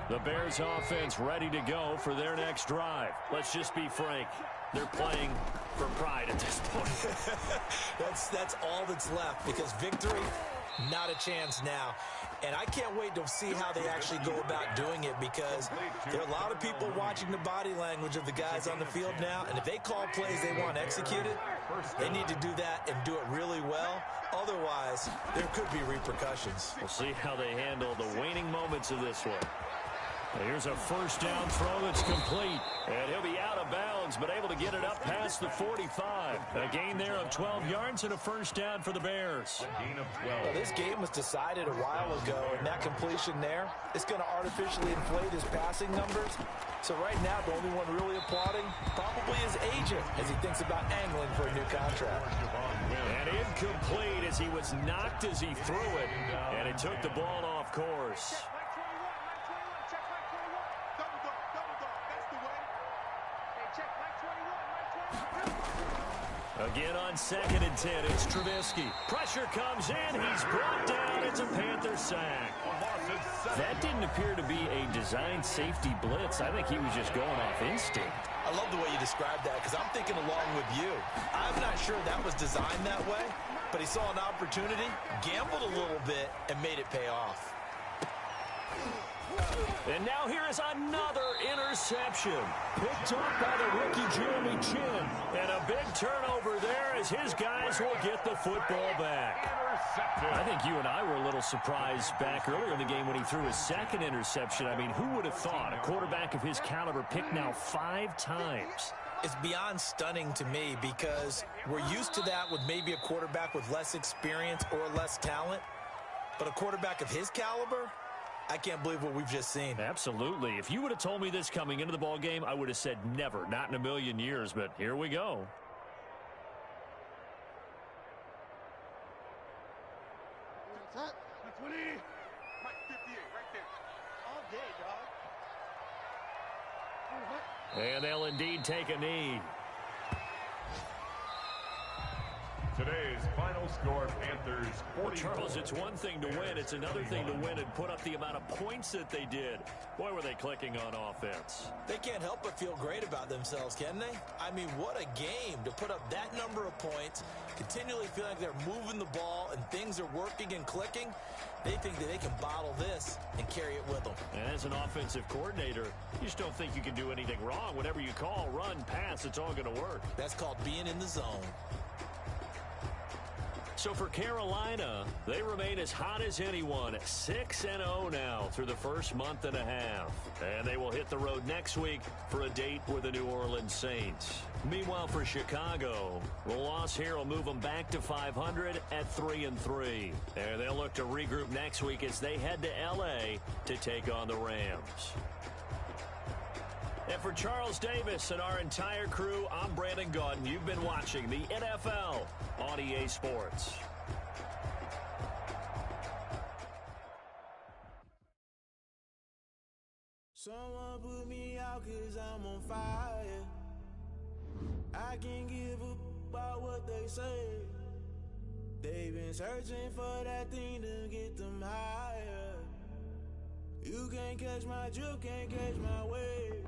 The Bears offense ready to go for their next drive. Let's just be frank. They're playing for pride at this point. That's all that's left, because victory, not a chance now. And I can't wait to see how they actually go about doing it, because there are a lot of people watching the body language of the guys on the field now, and if they call plays they want executed, they need to do that and do it really well. Otherwise, there could be repercussions. We'll see how they handle the waning moments of this one. Here's a first down throw that's complete. And he'll be out of bounds, but able to get it up past the 45. A gain there of 12 yards and a first down for the Bears. A gain of 12. Well, this game was decided a while ago, and that completion there is going to artificially inflate his passing numbers. So right now, the only one really applauding probably his agent as he thinks about angling for a new contract. And incomplete as he was knocked as he threw it, and it took the ball off course. Again on 2nd and 10, it's Trubisky. Pressure comes in. He's brought down. It's a Panther sack. That didn't appear to be a designed safety blitz. I think he was just going off instinct. I love the way you described that because I'm thinking along with you. I'm not sure that was designed that way, but he saw an opportunity, gambled a little bit, and made it pay off. And now here is another interception. Picked up by the rookie Jeremy Chin. And a big turnover there as his guys will get the football back. I think you and I were a little surprised back earlier in the game when he threw his second interception. I mean, who would have thought a quarterback of his caliber picked now 5 times? It's beyond stunning to me because we're used to that with maybe a quarterback with less experience or less talent. But a quarterback of his caliber, I can't believe what we've just seen. Absolutely. If you would have told me this coming into the ball game, I would have said never, not in a million years, but here we go. Mike, 58, right there. All day, dog. And they'll indeed take a knee. Today's final score, Panthers 40. Charles, it's one thing to win. It's another thing to win and put up the amount of points that they did. Boy, were they clicking on offense. They can't help but feel great about themselves, can they? I mean, what a game to put up that number of points, continually feeling like they're moving the ball and things are working and clicking. They think that they can bottle this and carry it with them. And as an offensive coordinator, you just don't think you can do anything wrong. Whatever you call, run, pass, it's all going to work. That's called being in the zone. So for Carolina, they remain as hot as anyone, 6-0 now through the first month and a half. And they will hit the road next week for a date with the New Orleans Saints. Meanwhile, for Chicago, the loss here will move them back to 500 at 3-3. And they'll look to regroup next week as they head to L.A. to take on the Rams. And for Charles Davis and our entire crew, I'm Brandon Gaudin. You've been watching the NFL on EA Sports. Someone put me out 'cause I'm on fire. I can't give up about what they say. They've been searching for that thing to get them higher. You can't catch my drift, can't catch my wave.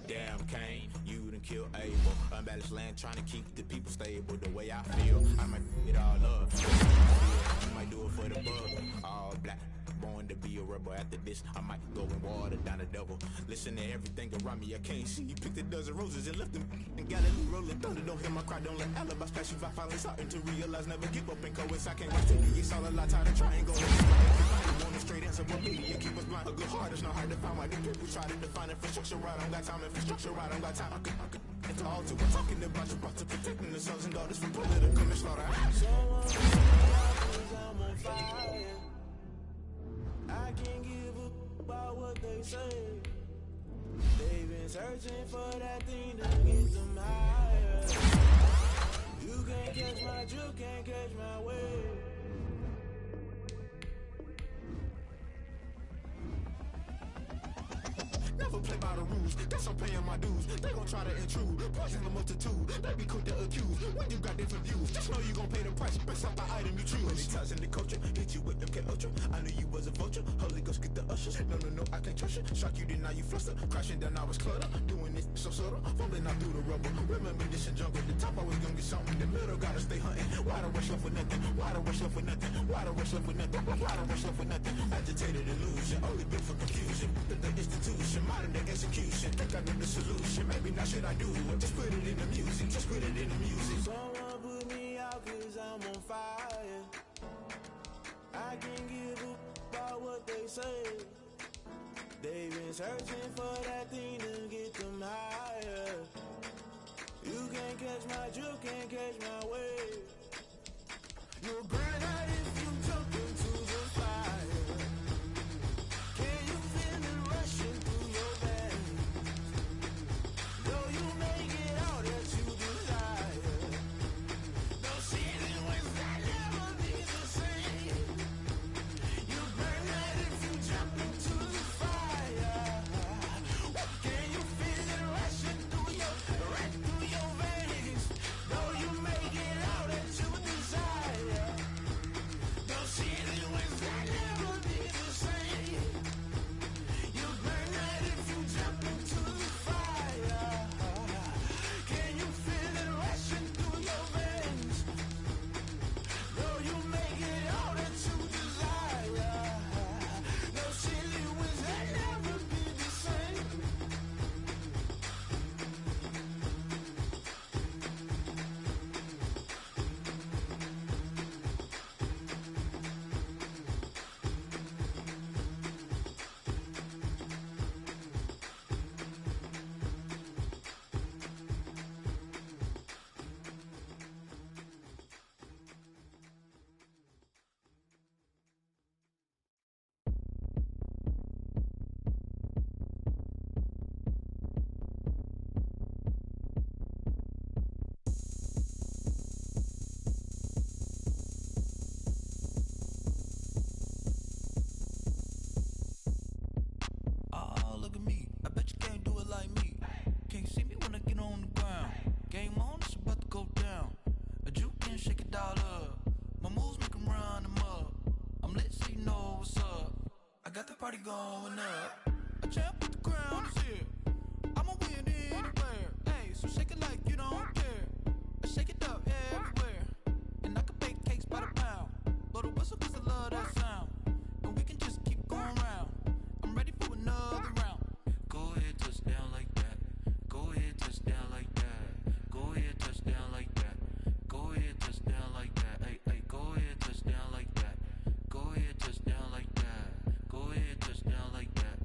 Damn, Kane, you done killed Abel. Unbalanced land, trying to keep the people stable. The way I feel, I might it all up. You might do it for the bug. All black, born to be a rebel. After this, I might go and water down the devil. Listen to everything around me, I can't see. Picked a dozen roses and left them. And Galilee rolling thunder, don't hear my cry, don't let alibis pass you. I finally starting to realize, never give up and coincide. Can't watch TV, it's all a lot, tired of trying, go. Everybody want a straight answer, but media keep us blind. A good heart is not hard to find. Why these people try to define infrastructure right? I don't got time, infrastructure right, I don't got time. I could it's all to we're talking about you, about to protecting the sons and daughters from political slaughter. Someone put me out 'cause I'm on fire. I can't give up about what they say. They've been searching for that thing to get them higher. You can't catch my drift, can't catch my wave. Never play by the rules, that's I'm paying my dues. They gon' try to intrude, poison the multitude. They be quick to accuse when you got different views. Just know you gon' pay the price based off the item you choose. Many times in the culture, hit you with MK Ultra. I knew you was a vulture. Holy Ghost get the ushers. No, I can't trust you. Shock you, then now you fluster. Crashing down, I was cluttered. Doing this so subtle, falling out through the rubble. Remember this in jungle, the top always gonna get something. The middle gotta stay hunting. Why the rush left with nothing? Why the rush left with nothing? Why the rush left with nothing? Why the rush left with nothing? Agitated illusion, only built for confusion. The institution, modern day execution. Think I know the solution. Maybe now should I do it? Just put it in the music. Just put it in the music. Someone put me out 'cause I'm on fire. I can't give up about what they say. They've been searching for that thing to get them higher. You can't catch my drift, can't catch my wave. You'll burn out if you jump into the fire. Can you feel it rushing through your veins? Though you may get all that you desire, no city was that never be the same. You burn out if you jump into the fire. Can you feel it rushing through your veins? Though you may get all that you desire, no city was that never be the same. You burn out if you jump into the fire. Can you feel it rushing through your veins? Though you may get all that you desire, no city was that never be the same. Oh, look at me. I bet you can't do it like me. Can't see me when I get on the ground. Game on, it's about to go down. A juke and shake it all up. My moves make 'em run them up. I'm lit so you know what's up. I got the party going up. A champ with the crown is here. I'ma win anywhere. Hey, so shake it like you don't care. I shake it up everywhere. And I can bake cakes by the pound. Blow the whistle 'cause I love that sound. And we can just keep going round. I'm ready for another round. Go ahead, touch down like that. Go ahead, touch down like that. Go ahead, touch down like that. Go ahead, touch down like that. Hey, hey, go ahead, touch down like that. Go ahead, touch down like that. Go ahead, touch down like that.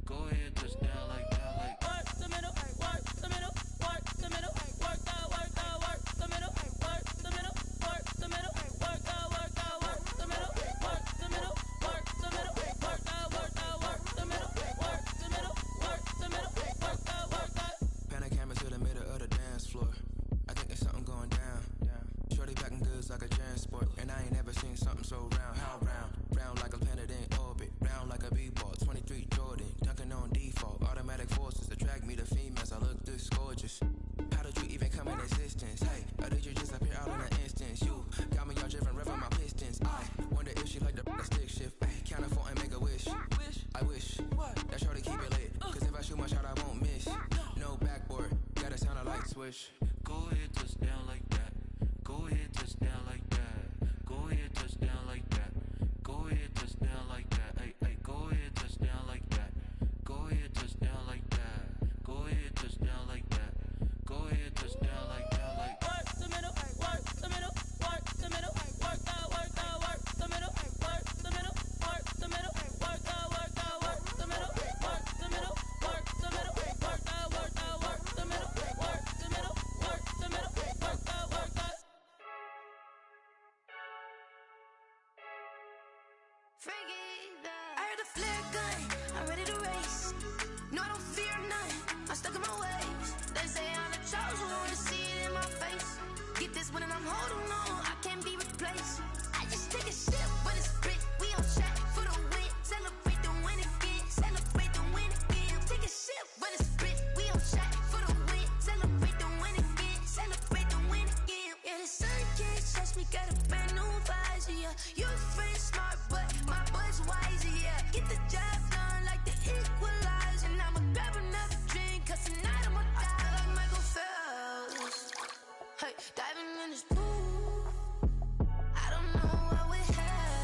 Go ahead, touch down like that. Like Work the middle, work the middle, work the middle, work out, work out, work the middle, work the middle, work the middle, work out, work out, work the middle, work the middle, work the middle, work out, work out, work the middle, work the middle, work the middle, work out, work out. Pan the camera to the middle of the dance floor. I think there's something going down. Shorty packing goods like a transport. And I ain't never seen something so round. How round? Round like a planet in orbit. Round like a b-ball. 23 Jordan. Dunking on default. Automatic forces attract me to females. I look this gorgeous. How did you even come in existence? Hey, or did you just appear out in an instance? You got me all driven, revving my pistons. I wonder if she like the stick shift. Ay, count a 4 and make a wish. I wish that shorty keep it lit. 'Cause if I shoot my shot, I won't miss. No backboard. Gotta sound a light switch. go ahead, touch down like that. Go ahead, touch down like that. Go ahead, touch down like that. Go ahead, touch down like that. Hey, hey, go ahead, touch down like that. Go ahead, touch down like that. Go ahead, touch down like that. Go ahead, touch down like that. Like Work the middle, work the middle, work the middle, work out, work out, work the middle, work the middle, work the middle, work out, work out, work the middle, work the middle, work the middle, work out, work out, work the middle, work the middle, work the middle, work out, work out. I heard a flare gun, I'm ready to race. No, I don't fear nothing, I'm stuck in my ways. They say I'm the chosen one, see it in my face. Get this one and I'm holding on, I can't be replaced. I just take a sip, but it's split. We on track for the win, celebrate the win again, celebrate the win again. Take a sip, but it's split. We on track for the win, celebrate the win again, celebrate the win again. Yeah, the sun can't touch me, got a brand new visor. Yeah, your friend smart, but my boy's wiser. Yeah, get the job done like the equalizer. And I'ma grab another drink, 'cause tonight I'ma die like Michael Phelps. Hey, diving in this pool, I don't know what we have.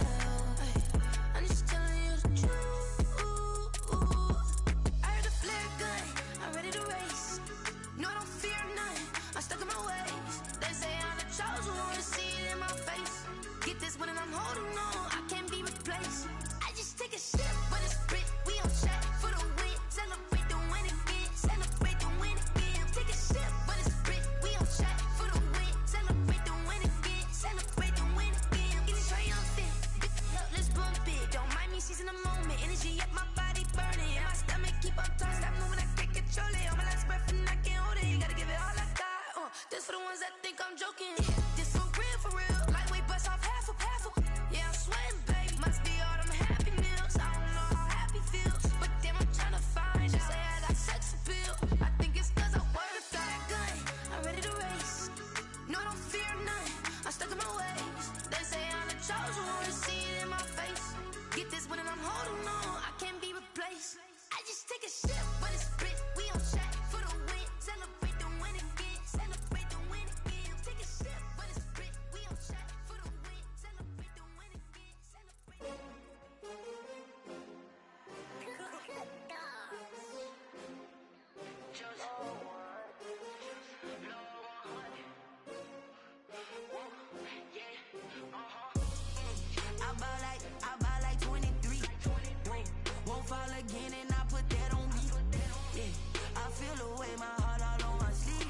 Take a sip, but it's spit. We on shot for the win. Celebrate the win again. Celebrate the win again. Take a sip, but it's spit. We on shot for the win. Celebrate the win again. Celebrate. I buy like 23. Won't fall again and I put that on me. Yeah, I feel the way my heart all on my sleeve.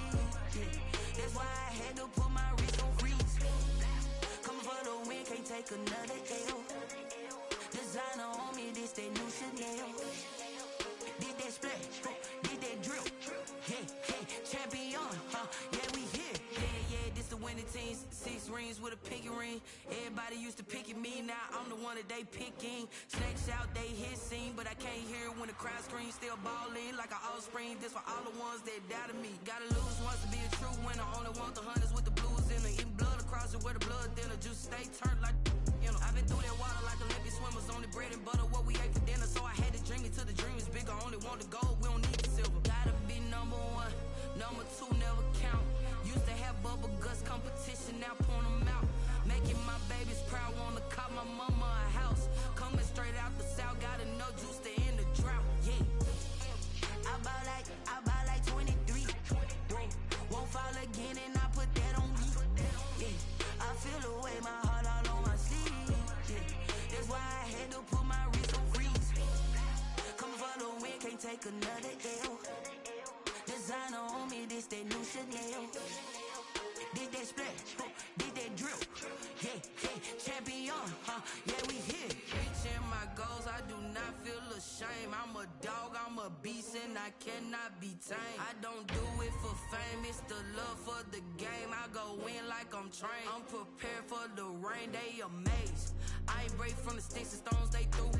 Yeah, that's why I had to put my wrist on freeze. Coming for the win, can't take another L. Designer on me, this that new Chanel. Did that splash, did that drill. Yeah, champion, yeah, we here. Yeah, this the winning team. 6 rings with a pinky ring. Everybody used to pick at me, now I'm the one that they picking. Snakes out, they hit scene, but I can't hear it when the crowd screams. Still ballin' like an offspring. This for all the ones that doubted me. Gotta lose once to be a true winner. Only want the hunters with the blues in it. Eating blood across it where the blood thinner. Just stay turned like, you know. I've been through that water like Olympic swimmers. Only bread and butter, what we ate for dinner. So I had to dream it till the dream is bigger. Only want the gold, we don't need the silver. Gotta be number 1, number 2 never count. Used to have bubble guts competition, now point them out. Making my babies proud, wanna call my mama a house. Coming straight out the south, gotta know juice to end the drought. Yeah, I buy like 23. Won't fall again and I put that on me. Yeah, I feel the way my heart all on my sleeve. Yeah, that's why I had to put my wrist on freeze. Coming for the win, can't take another L. Designer on me, this that new Chanel. Did that splash, did that drill. Yeah, champion, yeah, we here. Reaching my goals, I do not feel ashamed. I'm a dog, I'm a beast, and I cannot be tamed. I don't do it for fame, it's the love for the game. I go in like I'm trained. I'm prepared for the rain, they amazed. I ain't break from the sticks and stones they threw.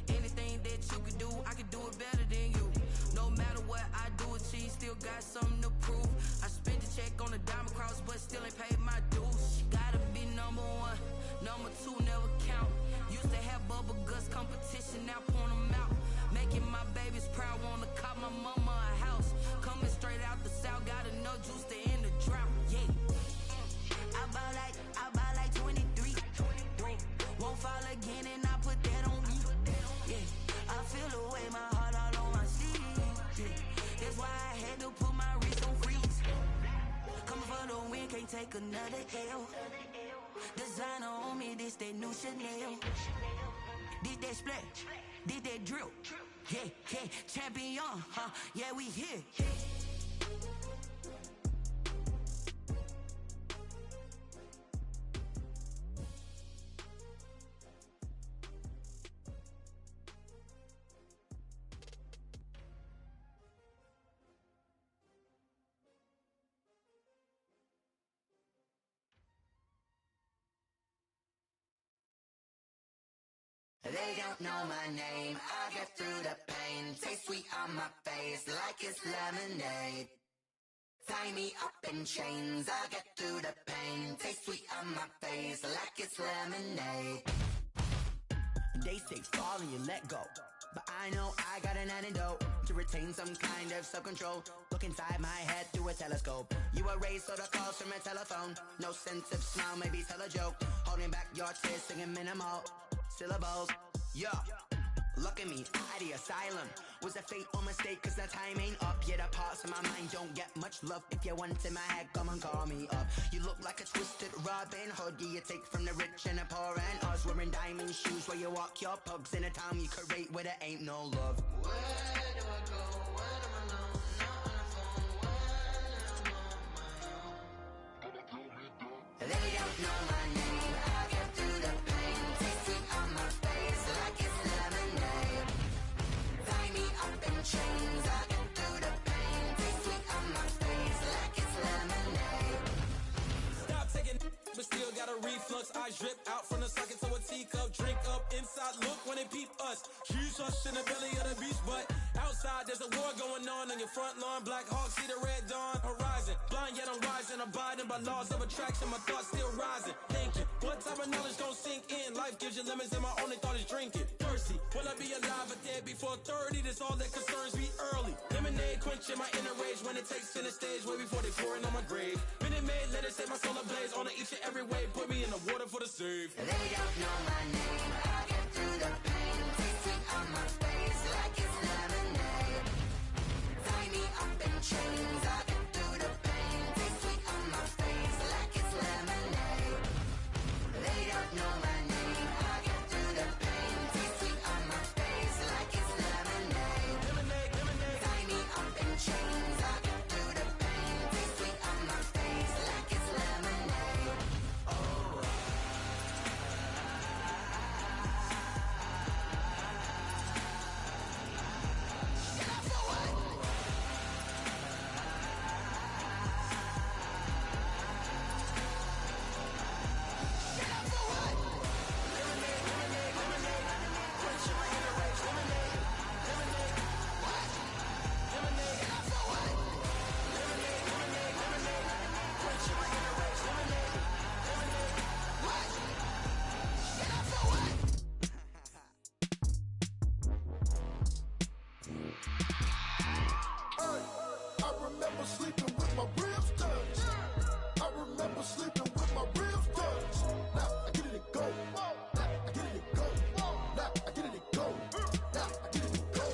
Anything that you could do, I could do it better than you. No matter what I do, achieve, still got something to prove. I spent the check on the diamond cross, but still ain't paid my dues. Gotta be number 1, number 2 never count. Used to have bubble guts competition, now point them out. Making my babies proud, wanna call my mama a house. Coming straight out the south, gotta know juice to end the drought. Yeah, I buy like 23. Won't fall again and I put that on me. Yeah, I feel the way my heart all on my sleeve. Yeah, that's why I had to put my wrist on freeze. Coming for the win, can't take another L. Designer on me, this that new Chanel. Did that splash, did that drill. Yeah, champion, yeah, we here. They don't know my name, I get through the pain. Taste sweet on my face like it's lemonade. Tie me up in chains, I get through the pain. Taste sweet on my face like it's lemonade. They say fall and you let go, but I know I got an antidote to retain some kind of self-control. Look inside my head through a telescope. You erase all the calls from a telephone. No sense of smile, maybe tell a joke. Holding back your tears, singing minimal syllables. Yeah, look at me, at the asylum. Was a fate or mistake, cause the time ain't up. Yeah, the parts of my mind don't get much love. If you want in my head, come and call me up. You look like a twisted Robin Hood. Yeah, you take from the rich and the poor and us. Wearing diamond shoes where you walk your pugs in a town you create where there ain't no love. Where do I go? Where am I now? Not on the phone. When I'm on my own. They don't know my name. I get through the pain. Taste sweet on my face like it's lemonade. Tie me up in chains. I get through the pain. Taste sweet on my face like it's lemonade. Stop taking, but still got a reflux. I drip out from the socket to a teacup. Drink up inside. Look when they peep us. Jesus in the belly of the beast, but outside there's a war going on your front lawn. Black Hawk see the red dawn horizon. Blind yet I'm rising, abiding by laws of attraction. My thoughts still rising, thinking what type of knowledge don't sink in. Life gives you lemons and my only thought is drinking. Thirsty, will I be alive or dead before 4:30, that's all that concerns me early. Lemonade quenching my inner rage when it takes center stage way before they pouring on my grave. Minute Maid, let it set my soul ablaze on each and every way. Put me in the water for the save. They don't know my name. I get through the pain. Taste sweet on my face like it's lemonade. Tie me up in chains. I get through the pain. Taste sweet on my face like it's lemonade. They don't know my name. I get through the pain. Taste sweet on my face like it's lemonade. Lemonade, lemonade. Tie me up in chains. I get through the pain. Taste sweet on my face like it's lemonade. Oh. I remember sleeping with my ribs touched. I remember sleeping with my ribs touched. Now I get it and go. Now I get it and go. Now I get it and go. Now I get it and go.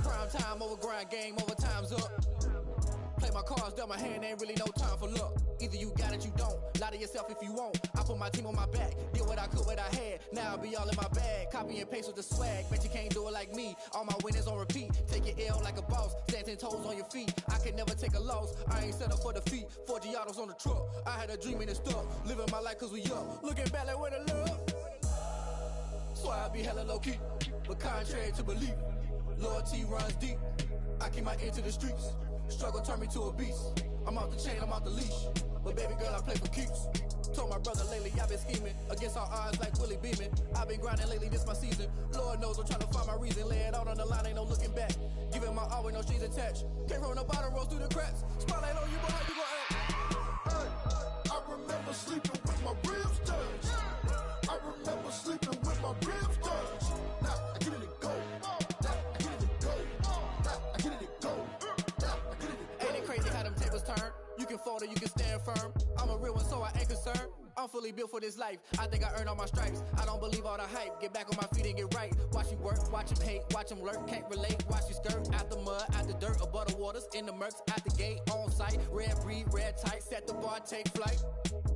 Prime time over grind, game over, time's up. Play my cards, dealt my hand, ain't really no time for luck. Either you got it, you don't. Lie to yourself if you won't. I put my team on my back, did what I could, what I had. Now I'll be all in my bag. Copy and paste with the swag. Bet you can't do it like me. All my winners on repeat. Take your L like a boss. Stand 10 toes on your feet. I can never take a loss. I ain't set up for defeat. 4 Giottos on the truck. I had a dream and it stuck. Living my life cause we up. Looking back like where the love. So I be hella low key. But contrary to belief, loyalty runs deep. I keep my ear to the streets. Struggle turned me to a beast. I'm off the chain, I'm off the leash. But baby girl, I play for keeps. Told my brother lately, I've been scheming. Against all odds like Willie Beeman. I've been grinding lately, this my season. Lord knows I'm trying to find my reason. Lay it out on the line, ain't no looking back. Giving my all with no strings attached. Came from the bottom, rose through the cracks. Spotlight on you, boy, how you gon' act? Hey, I remember sleeping with my ribs touched. I remember sleeping with my ribs touched. Now I get it and go. Now I get it and go. Now I get it and go. Now I get it and go. Ain't it crazy how them tables turn? You can fold or you can stand firm. I'm a real one, so I ain't concerned. I'm fully built for this life. I think I earned all my stripes. I don't believe all the hype. Get back on my feet and get right. Watch you work, watch him hate, watch him lurk. Can't relate, watch you skirt. Out the mud, out the dirt, above the waters, in the murks, out the gate, on site. Red breed, red tight, set the bar, take flight.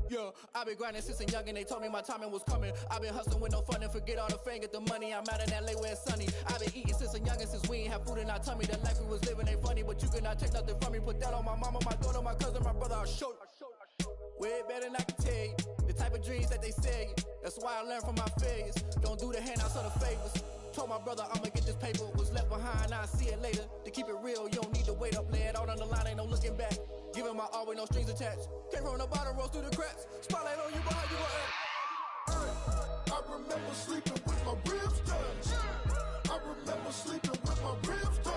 Yeah, I've been grinding since a young and they told me my timing was coming. I've been hustling with no fun and forget all the fame, get the money. I'm out in LA where it's sunny. I've been eating since a young and since we ain't have food in our tummy. The life we was living ain't funny, but you cannot take nothing from me. Put that on my mama, my daughter, my cousin, my brother, I'll show you. Way better than I can tell you. The type of dreams that they sell you. That's why I learned from my failures. Don't do the handouts or the favors. Told my brother I'ma get this paper. Was left behind, I'll see it later. To keep it real, you don't need to wait up. Lay it out on the line, ain't no looking back. Giving my all with no strings attached. Came from the bottom, rose through the cracks. Spotlight on you, boy, how you gon' act? I remember sleeping with my ribs touched. I remember sleeping with my ribs touched.